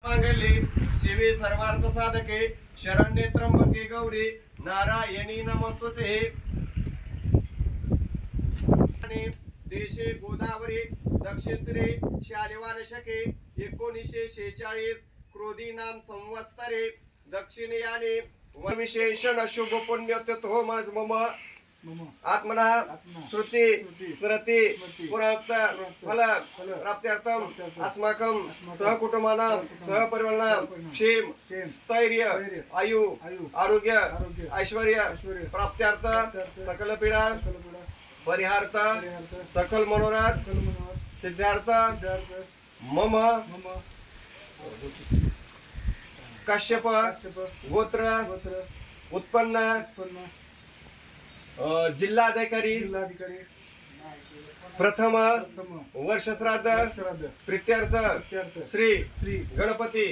मांगल्ये शिवे सर्वार्थ साधके शरण्ये त्र्यंबके गौरी नारायणी नमस्तुते। देशे गोदावरी दक्षिण तीरे शालिवान शके 1946 क्रोधी नाम संवत्सरे दक्षिणयाने विशेषण शुभ पुण्य ततो मम आत्मना श्रुति स्मृति पुराप्त फल प्राप्त्यर्थम अस्माकं सहकुटुंबानां सहपरिवाराणां क्षेम स्थैर्य आयु आरोग्य ऐश्वर्य प्राप्त्यर्थ सकल पीडा परिहार्थ सकल मनोरथ सिद्धार्थ मम कश्यप गोत्र उत्पन्न जिल्हाधिकारी प्रथम वर्ष श्राद्ध प्रीत्यर्थ श्री गणपती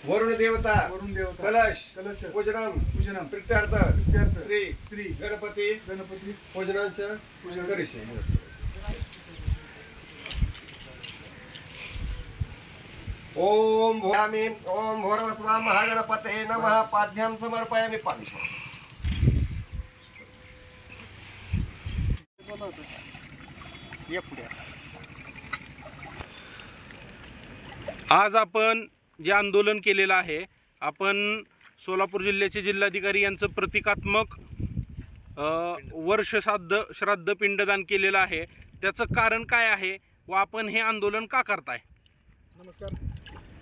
वरुण देवता कलश पूजनम प्रीत्यर्थ श्री गणपती पूजनाचं पूजन करीशे। ओम भूयामी ओम भोरवस्वा महागणपते नमः पाद्यं समर्पयामि पाणी। आज आपण जे आंदोलन केलेलं आहे, आपण सोलापूर जिल्ह्याचे जिल्हाधिकारी यांचं प्रतिकात्मक वर्ष श्राद्ध पिंडदान केलेलं आहे, त्याचं कारण काय आहे व आपण हे आंदोलन का करताय? नमस्कार,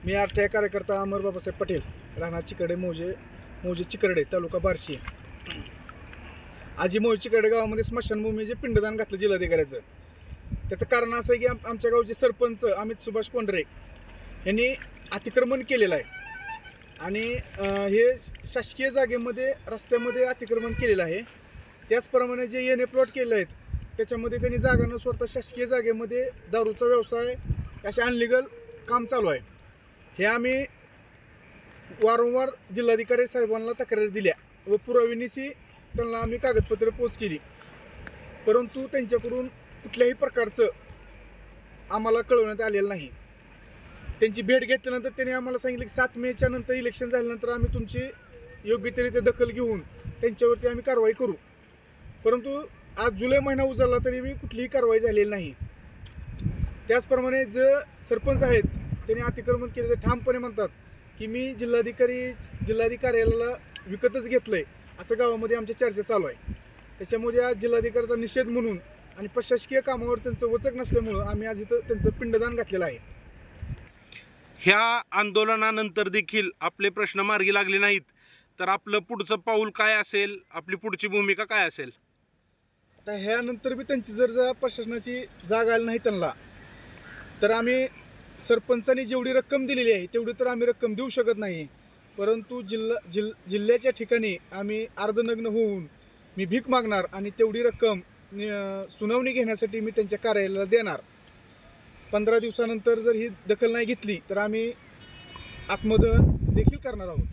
मी आरटीआय कार्यकर्ता अमर बाबासाहेब पटेल, राहणार चिकडे मौजे चिकडे तालुका बार्शी। आजी मौजे चिकडे गावामध्ये स्मशानभूमी जे पिंडदान घातलं जिल्हाधिकाऱ्याचं, त्याचं कारण असं आहे की आमच्या गावचे सरपंच अमित सुभाष कोंडरे यांनी अतिक्रमण केलेलं आहे आणि हे शासकीय जागेमध्ये रस्त्यामध्ये अतिक्रमण केलेलं आहे। त्याचप्रमाणे जे एन ए प्लॉट केले आहेत त्याच्यामध्ये त्यांनी जागा न सोडता शासकीय जागेमध्ये दारूचा व्यवसाय असे अनलिगल काम चालू आहे। हे आम्ही वारंवार जिल्हाधिकारी साहेबांना तक्रारी दिल्या व पुराव्यानिशी त्यांना आम्ही कागदपत्र पोच केली, परंतु त्यांच्याकडून कुठल्याही प्रकारचं आम्हाला कळवण्यात आलेलं नाही। त्यांची भेट घेतल्यानंतर त्यांनी आम्हाला सांगितलं की 7 मेच्या नंतर इलेक्शन झाल्यानंतर आम्ही तुमची योग्यतेने दखल घेऊन त्यांच्यावरती आम्ही कारवाई करू, परंतु आज जुलै महिना उजाडला तरी कुठलीही कारवाई झालेली नाही। त्याचप्रमाणे जे सरपंच आहेत त्यांनी अतिक्रमण केले, ते ठामपणे म्हणतात की मी जिल्हाधिकाऱ्याला विकतच घेतलंय, असं गावामध्ये आमच्या चर्चा चालू आहे। त्याच्यामुळे आज जिल्हाधिकाऱ्याचा निषेध म्हणून आणि प्रशासकीय कामावर त्यांचं वचक नसल्यामुळं आम्ही आज इथं त्यांचं पिंडदान घातलेलं आहे। ह्या आंदोलनानंतर देखील आपले प्रश्न मार्गी लागले नाहीत तर आपलं पुढचं पाऊल काय असेल, आपली पुढची भूमिका काय असेल? आता ह्यानंतर बी त्यांची जर प्रशासनाची जाग आली नाही त्यांना, तर आम्ही सरपंचांनी जेवढी रक्कम दिलेली आहे तेवढी तर आम्ही रक्कम देऊ शकत नाही, परंतु जिल्ह्याच्या ठिकाणी आम्ही अर्धनग्न होऊन मी भीक मागणार आणि तेवढी रक्कम सुनावणी घेण्यासाठी मी त्यांच्या कार्यालयाला देणार। 15 दिवसानंतर जर ही दखल नाही घेतली तर आम्ही आत्मदहन देखील करणार आहोत।